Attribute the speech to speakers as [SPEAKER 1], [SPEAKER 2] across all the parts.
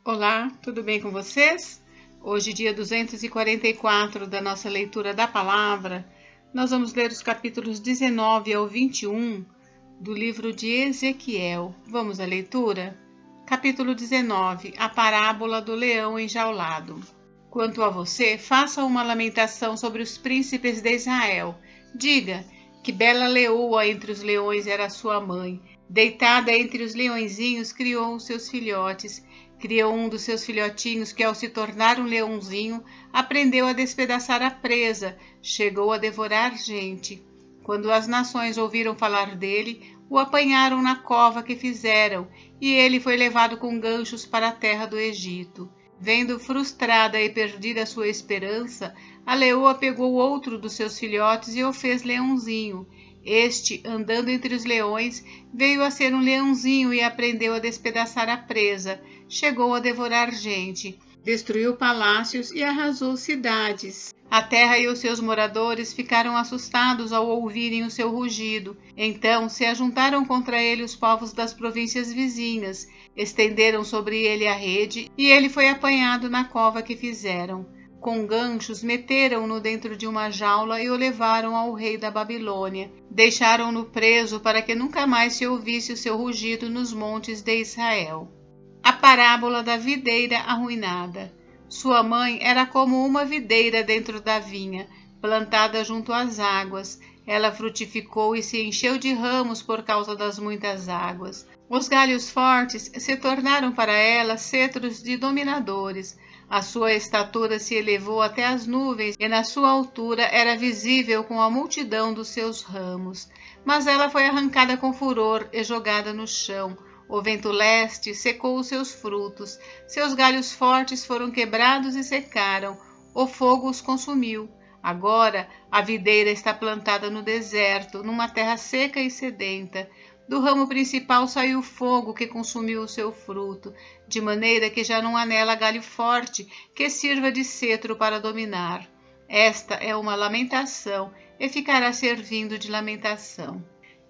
[SPEAKER 1] Olá, tudo bem com vocês? Hoje, dia 244 da nossa leitura da palavra, nós vamos ler os capítulos 19 ao 21 do livro de Ezequiel. Vamos à leitura? Capítulo 19, a parábola do leão enjaulado. Quanto a você, faça uma lamentação sobre os príncipes de Israel. Diga que bela leoa entre os leões era sua mãe. Deitada entre os leõezinhos, criou os seus filhotes. Criou um dos seus filhotinhos que, ao se tornar um leãozinho, aprendeu a despedaçar a presa, chegou a devorar gente. Quando as nações ouviram falar dele, o apanharam na cova que fizeram, e ele foi levado com ganchos para a terra do Egito. Vendo frustrada e perdida sua esperança, a leoa pegou outro dos seus filhotes e o fez leãozinho. Este, andando entre os leões, veio a ser um leãozinho e aprendeu a despedaçar a presa. Chegou a devorar gente, destruiu palácios e arrasou cidades. A terra e os seus moradores ficaram assustados ao ouvirem o seu rugido. Então se ajuntaram contra ele os povos das províncias vizinhas, estenderam sobre ele a rede, e ele foi apanhado na cova que fizeram. Com ganchos, meteram-no dentro de uma jaula e o levaram ao rei da Babilônia. Deixaram-no preso para que nunca mais se ouvisse o seu rugido nos montes de Israel. A parábola da videira arruinada. Sua mãe era como uma videira dentro da vinha, plantada junto às águas. Ela frutificou e se encheu de ramos por causa das muitas águas. Os galhos fortes se tornaram para ela cetros de dominadores. A sua estatura se elevou até as nuvens e na sua altura era visível com a multidão dos seus ramos. Mas ela foi arrancada com furor e jogada no chão. O vento leste secou os seus frutos, seus galhos fortes foram quebrados e secaram, o fogo os consumiu. Agora a videira está plantada no deserto, numa terra seca e sedenta. Do ramo principal saiu fogo que consumiu o seu fruto, de maneira que já não há nela galho forte que sirva de cetro para dominar. Esta é uma lamentação e ficará servindo de lamentação.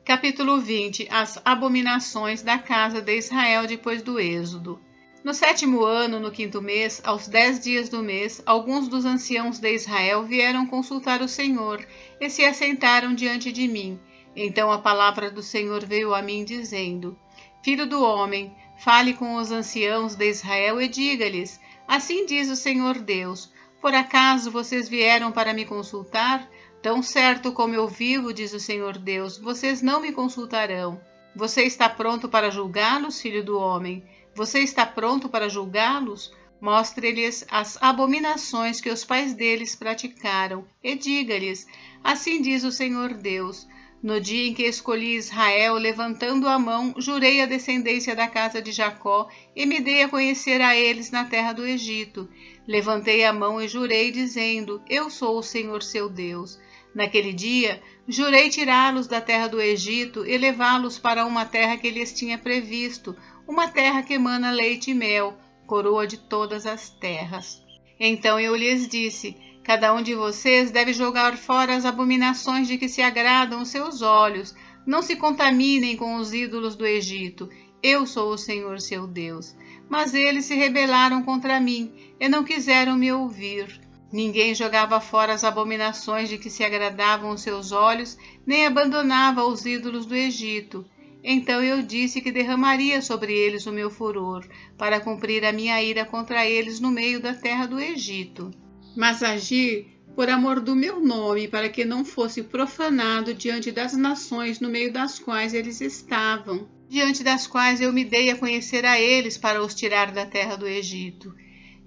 [SPEAKER 1] Capítulo 20. As abominações da casa de Israel depois do Êxodo. No 7º ano, no 5º mês, aos 10 dias do mês, alguns dos anciãos de Israel vieram consultar o Senhor e se assentaram diante de mim. Então a palavra do Senhor veio a mim, dizendo: Filho do homem, fale com os anciãos de Israel e diga-lhes: Assim diz o Senhor Deus: Por acaso vocês vieram para me consultar? Tão certo como eu vivo, diz o Senhor Deus, vocês não me consultarão. Você está pronto para julgá-los, filho do homem? Você está pronto para julgá-los? Mostre-lhes as abominações que os pais deles praticaram, e diga-lhes: Assim diz o Senhor Deus: No dia em que escolhi Israel, levantando a mão, jurei a descendência da casa de Jacó e me dei a conhecer a eles na terra do Egito. Levantei a mão e jurei, dizendo: Eu sou o Senhor seu Deus. Naquele dia, jurei tirá-los da terra do Egito e levá-los para uma terra que lhes tinha previsto, uma terra que emana leite e mel, coroa de todas as terras. Então eu lhes disse: Cada um de vocês deve jogar fora as abominações de que se agradam os seus olhos. Não se contaminem com os ídolos do Egito. Eu sou o Senhor seu Deus. Mas eles se rebelaram contra mim e não quiseram me ouvir. Ninguém jogava fora as abominações de que se agradavam os seus olhos, nem abandonava os ídolos do Egito. Então eu disse que derramaria sobre eles o meu furor, para cumprir a minha ira contra eles no meio da terra do Egito. Mas agi por amor do meu nome, para que não fosse profanado diante das nações no meio das quais eles estavam, diante das quais eu me dei a conhecer a eles para os tirar da terra do Egito.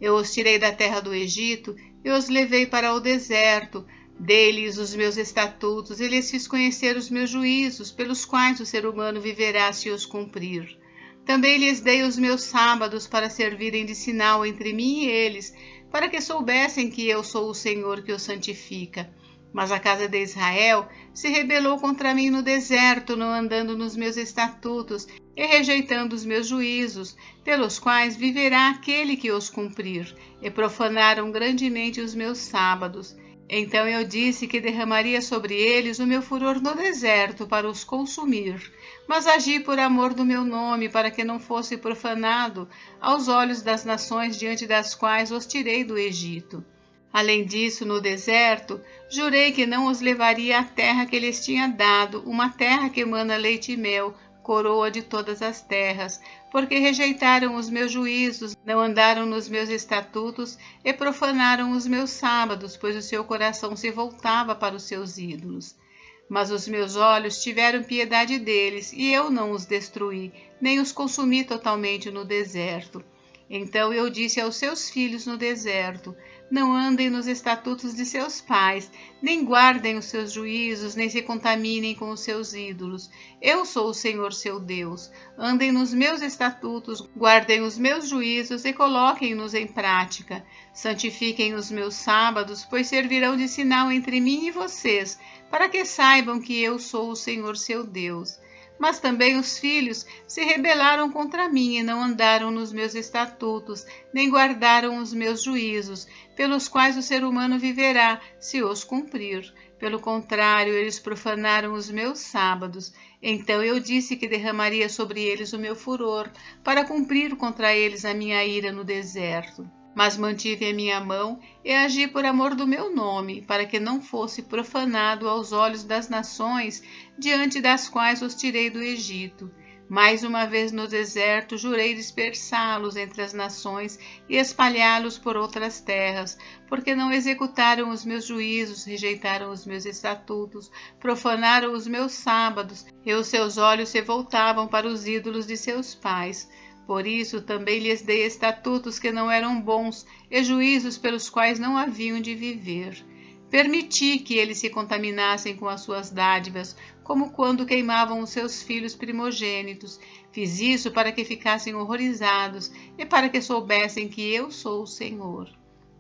[SPEAKER 1] Eu os tirei da terra do Egito e os levei para o deserto, dei-lhes os meus estatutos e lhes fiz conhecer os meus juízos, pelos quais o ser humano viverá se os cumprir. Também lhes dei os meus sábados para servirem de sinal entre mim e eles, para que soubessem que eu sou o Senhor que os santifica. Mas a casa de Israel se rebelou contra mim no deserto, não andando nos meus estatutos e rejeitando os meus juízos, pelos quais viverá aquele que os cumprir, e profanaram grandemente os meus sábados. Então eu disse que derramaria sobre eles o meu furor no deserto para os consumir, mas agi por amor do meu nome, para que não fosse profanado aos olhos das nações diante das quais os tirei do Egito. Além disso, no deserto, jurei que não os levaria à terra que lhes tinha dado, uma terra que emana leite e mel, coroa de todas as terras, porque rejeitaram os meus juízos, não andaram nos meus estatutos e profanaram os meus sábados, pois o seu coração se voltava para os seus ídolos. Mas os meus olhos tiveram piedade deles, e eu não os destruí, nem os consumi totalmente no deserto. Então eu disse aos seus filhos no deserto: não andem nos estatutos de seus pais, nem guardem os seus juízos, nem se contaminem com os seus ídolos. Eu sou o Senhor seu Deus. Andem nos meus estatutos, guardem os meus juízos e coloquem-nos em prática. Santifiquem os meus sábados, pois servirão de sinal entre mim e vocês, para que saibam que eu sou o Senhor seu Deus. Mas também os filhos se rebelaram contra mim e não andaram nos meus estatutos, nem guardaram os meus juízos, pelos quais o ser humano viverá, se os cumprir. Pelo contrário, eles profanaram os meus sábados. Então eu disse que derramaria sobre eles o meu furor, para cumprir contra eles a minha ira no deserto. Mas mantive a minha mão e agi por amor do meu nome, para que não fosse profanado aos olhos das nações diante das quais os tirei do Egito. Mais uma vez no deserto jurei dispersá-los entre as nações e espalhá-los por outras terras, porque não executaram os meus juízos, rejeitaram os meus estatutos, profanaram os meus sábados, e os seus olhos se voltavam para os ídolos de seus pais. Por isso também lhes dei estatutos que não eram bons e juízos pelos quais não haviam de viver. Permiti que eles se contaminassem com as suas dádivas, como quando queimavam os seus filhos primogênitos. Fiz isso para que ficassem horrorizados e para que soubessem que eu sou o Senhor.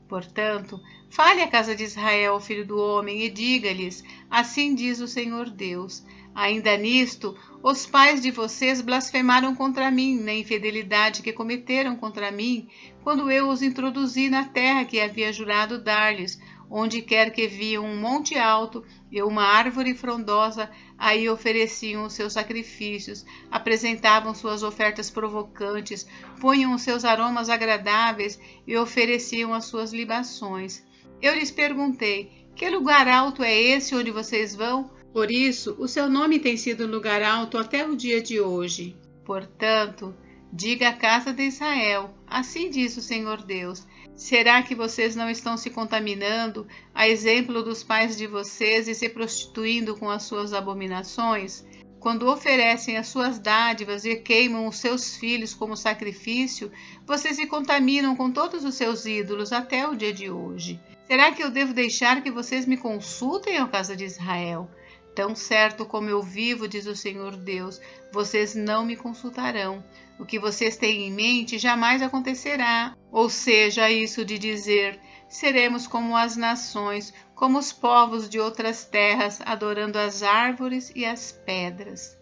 [SPEAKER 1] Portanto, fale à casa de Israel, filho do homem, e diga-lhes: assim diz o Senhor Deus. Ainda nisto, os pais de vocês blasfemaram contra mim, na infidelidade que cometeram contra mim, quando eu os introduzi na terra que havia jurado dar-lhes. Onde quer que viam um monte alto e uma árvore frondosa, aí ofereciam os seus sacrifícios, apresentavam suas ofertas provocantes, punham os seus aromas agradáveis e ofereciam as suas libações. Eu lhes perguntei: que lugar alto é esse onde vocês vão? Por isso, o seu nome tem sido lugar alto até o dia de hoje. Portanto, diga à casa de Israel: assim diz o Senhor Deus: será que vocês não estão se contaminando, a exemplo dos pais de vocês, e se prostituindo com as suas abominações? Quando oferecem as suas dádivas e queimam os seus filhos como sacrifício, vocês se contaminam com todos os seus ídolos até o dia de hoje. Será que eu devo deixar que vocês me consultem, ó casa de Israel? Tão certo como eu vivo, diz o Senhor Deus, vocês não me consultarão. O que vocês têm em mente jamais acontecerá. Ou seja, isso de dizer: seremos como as nações, como os povos de outras terras, adorando as árvores e as pedras.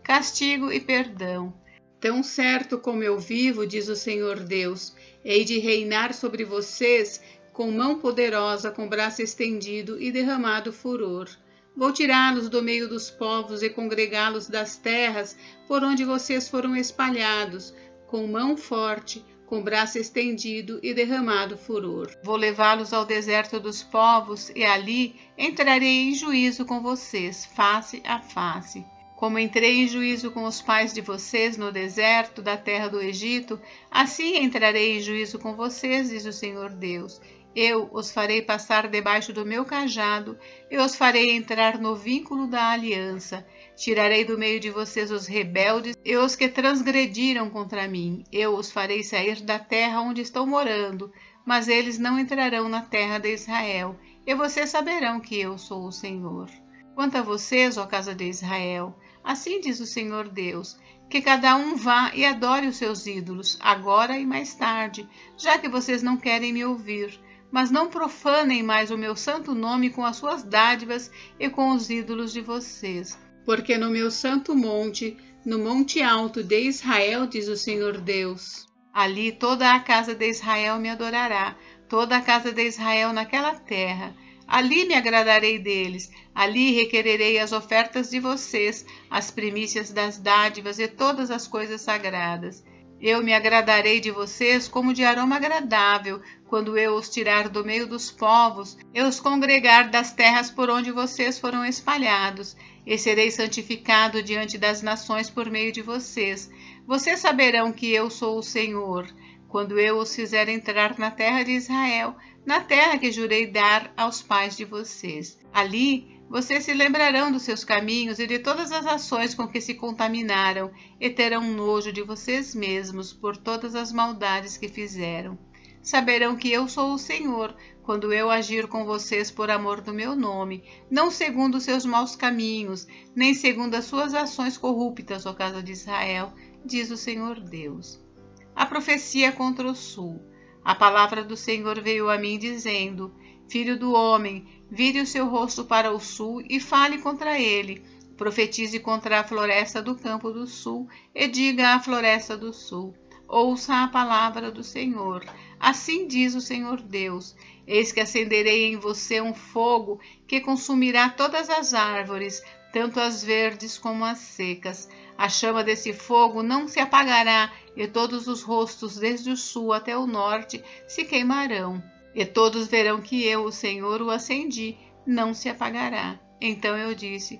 [SPEAKER 1] Castigo e perdão. Tão certo como eu vivo, diz o Senhor Deus, hei de reinar sobre vocês com mão poderosa, com braço estendido e derramado furor. Vou tirá-los do meio dos povos e congregá-los das terras por onde vocês foram espalhados, com mão forte, com braço estendido e derramado furor. Vou levá-los ao deserto dos povos e ali entrarei em juízo com vocês, face a face. Como entrei em juízo com os pais de vocês no deserto da terra do Egito, assim entrarei em juízo com vocês, diz o Senhor Deus. Eu os farei passar debaixo do meu cajado, e os farei entrar no vínculo da aliança. Tirarei do meio de vocês os rebeldes e os que transgrediram contra mim. Eu os farei sair da terra onde estão morando, mas eles não entrarão na terra de Israel, e vocês saberão que eu sou o Senhor. Quanto a vocês, ó casa de Israel, assim diz o Senhor Deus, que cada um vá e adore os seus ídolos, agora e mais tarde, já que vocês não querem me ouvir. Mas não profanem mais o meu santo nome com as suas dádivas e com os ídolos de vocês. Porque no meu santo monte, no monte alto de Israel, diz o Senhor Deus, ali toda a casa de Israel me adorará, toda a casa de Israel naquela terra. Ali me agradarei deles, ali requererei as ofertas de vocês, as primícias das dádivas e todas as coisas sagradas. Eu me agradarei de vocês como de aroma agradável, quando eu os tirar do meio dos povos, eu os congregar das terras por onde vocês foram espalhados, e serei santificado diante das nações por meio de vocês. Vocês saberão que eu sou o Senhor, quando eu os fizer entrar na terra de Israel, na terra que jurei dar aos pais de vocês. Ali vocês se lembrarão dos seus caminhos e de todas as ações com que se contaminaram, e terão nojo de vocês mesmos por todas as maldades que fizeram. Saberão que eu sou o Senhor, quando eu agir com vocês por amor do meu nome, não segundo os seus maus caminhos, nem segundo as suas ações corruptas, ó casa de Israel, diz o Senhor Deus. A profecia contra o sul. A palavra do Senhor veio a mim dizendo: Filho do homem, vire o seu rosto para o sul e fale contra ele. Profetize contra a floresta do campo do sul e diga à floresta do sul: Ouça a palavra do Senhor. Assim diz o Senhor Deus: Eis que acenderei em você um fogo que consumirá todas as árvores, tanto as verdes como as secas. A chama desse fogo não se apagará, e todos os rostos, desde o sul até o norte, se queimarão. E todos verão que eu, o Senhor, o acendi, não se apagará. Então eu disse: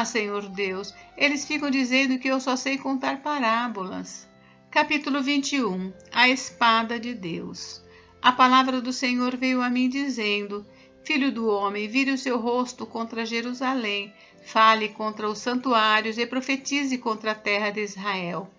[SPEAKER 1] Senhor Deus, eles ficam dizendo que eu só sei contar parábolas. Capítulo 21. A espada de Deus. A palavra do Senhor veio a mim dizendo: Filho do homem, vire o seu rosto contra Jerusalém, fale contra os santuários e profetize contra a terra de Israel.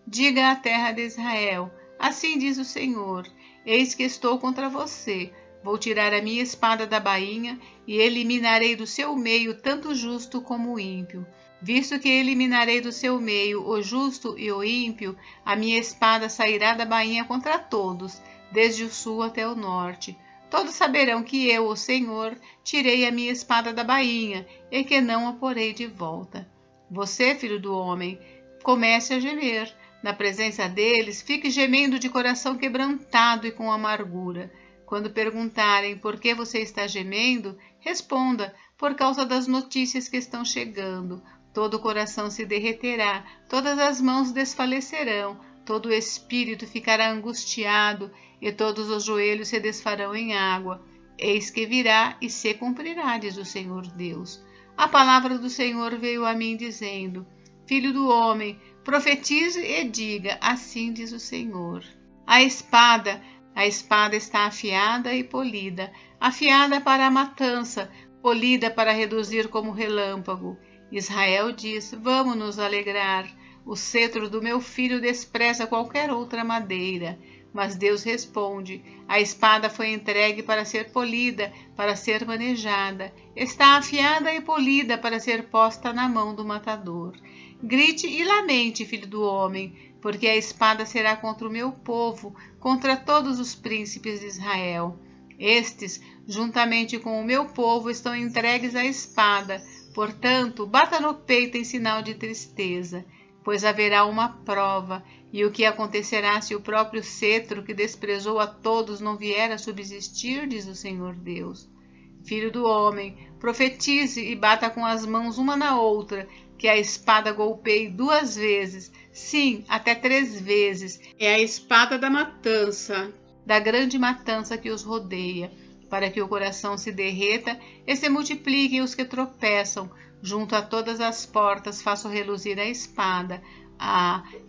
[SPEAKER 1] Diga à terra de Israel: Assim diz o Senhor: Eis que estou contra você. Vou tirar a minha espada da bainha e eliminarei do seu meio tanto o justo como o ímpio. Visto que eliminarei do seu meio o justo e o ímpio, a minha espada sairá da bainha contra todos, desde o sul até o norte. Todos saberão que eu, o Senhor, tirei a minha espada da bainha e que não a porei de volta. Você, filho do homem, comece a gemer. Na presença deles, fique gemendo de coração quebrantado e com amargura. Quando perguntarem por que você está gemendo, responda: por causa das notícias que estão chegando. Todo o coração se derreterá, todas as mãos desfalecerão, todo o espírito ficará angustiado e todos os joelhos se desfarão em água. Eis que virá e se cumprirá, diz o Senhor Deus. A palavra do Senhor veio a mim dizendo: Filho do homem, profetize e diga: assim diz o Senhor. A espada está afiada e polida, afiada para a matança, polida para reduzir como relâmpago. Israel diz: vamos nos alegrar. O cetro do meu filho despreza qualquer outra madeira. Mas Deus responde: a espada foi entregue para ser polida, para ser manejada. Está afiada e polida para ser posta na mão do matador. Grite e lamente, filho do homem, porque a espada será contra o meu povo, contra todos os príncipes de Israel. Estes, juntamente com o meu povo, estão entregues à espada. Portanto, bata no peito em sinal de tristeza, pois haverá uma prova. E o que acontecerá se o próprio cetro que desprezou a todos não vier a subsistir, diz o Senhor Deus. Filho do homem, profetize e bata com as mãos uma na outra, que a espada golpeie 2 vezes, sim, até 3 vezes. É a espada da matança, da grande matança que os rodeia, para que o coração se derreta e se multipliquem os que tropeçam. Junto a todas as portas faço reluzir a espada.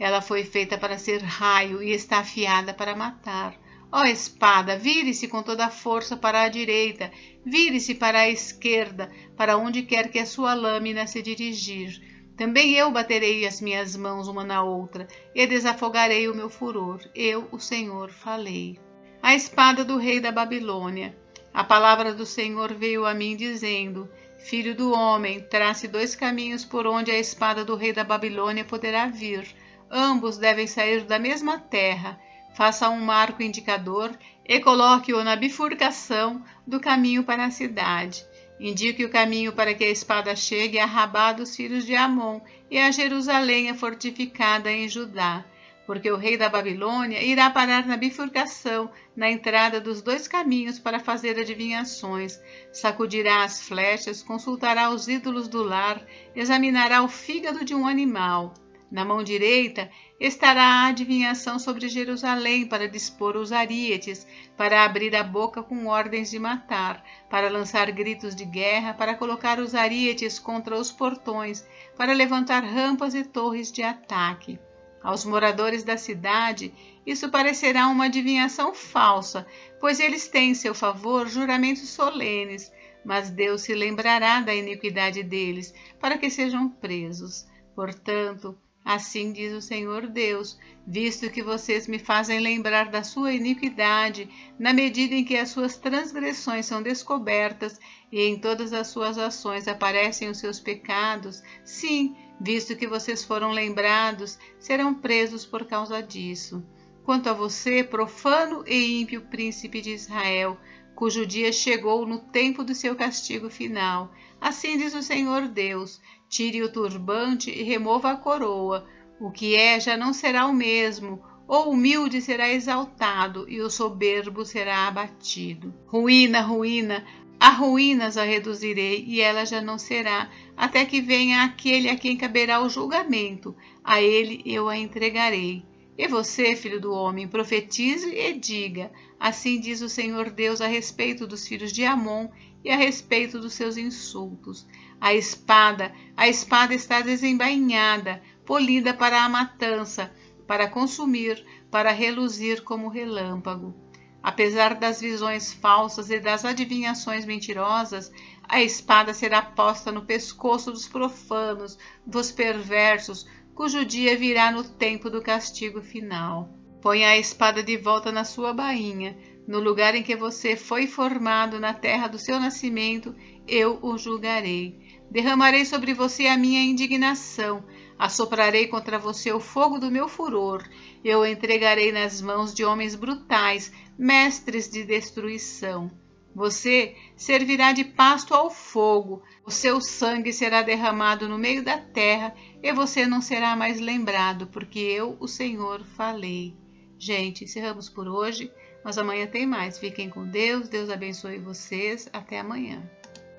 [SPEAKER 1] Ela foi feita para ser raio e está afiada para matar. Ó espada, vire-se com toda a força para a direita, vire-se para a esquerda, para onde quer que a sua lâmina se dirigir. Também eu baterei as minhas mãos uma na outra e desafogarei o meu furor. Eu, o Senhor, falei. A espada do rei da Babilônia. A palavra do Senhor veio a mim dizendo: Filho do homem, trace 2 caminhos por onde a espada do rei da Babilônia poderá vir. Ambos devem sair da mesma terra. Faça um marco indicador e coloque-o na bifurcação do caminho para a cidade. Indique o caminho para que a espada chegue a Rabá dos filhos de Amon e a Jerusalém fortificada em Judá. porque o rei da Babilônia irá parar na bifurcação, na entrada dos 2 caminhos para fazer adivinhações. Sacudirá as flechas, consultará os ídolos do lar, examinará o fígado de um animal. Na mão direita estará a adivinhação sobre Jerusalém para dispor os arietes, para abrir a boca com ordens de matar, para lançar gritos de guerra, para colocar os arietes contra os portões, para levantar rampas e torres de ataque. Aos moradores da cidade, isso parecerá uma adivinhação falsa, pois eles têm em seu favor juramentos solenes, mas Deus se lembrará da iniquidade deles, para que sejam presos. Portanto, assim diz o Senhor Deus, visto que vocês me fazem lembrar da sua iniquidade, na medida em que as suas transgressões são descobertas e em todas as suas ações aparecem os seus pecados, sim, visto que vocês foram lembrados, serão presos por causa disso. Quanto a você, profano e ímpio príncipe de Israel, cujo dia chegou no tempo do seu castigo final, assim diz o Senhor Deus, tire o turbante e remova a coroa. O que é já não será o mesmo. O humilde será exaltado e o soberbo será abatido. Ruína, ruína, a ruínas a reduzirei e ela já não será, até que venha aquele a quem caberá o julgamento. A ele eu a entregarei. E você, filho do homem, profetize e diga, assim diz o Senhor Deus a respeito dos filhos de Amon e a respeito dos seus insultos. A espada está desembainhada, polida para a matança, para consumir, para reluzir como relâmpago. Apesar das visões falsas e das adivinhações mentirosas, a espada será posta no pescoço dos profanos, dos perversos, cujo dia virá no tempo do castigo final. Ponha a espada de volta na sua bainha, no lugar em que você foi formado, na terra do seu nascimento, eu o julgarei. Derramarei sobre você a minha indignação, assoprarei contra você o fogo do meu furor, eu o entregarei nas mãos de homens brutais, mestres de destruição. Você servirá de pasto ao fogo, o seu sangue será derramado no meio da terra e você não será mais lembrado, porque eu, o Senhor, falei. Gente, encerramos por hoje, mas amanhã tem mais. Fiquem com Deus, Deus abençoe vocês. Até amanhã.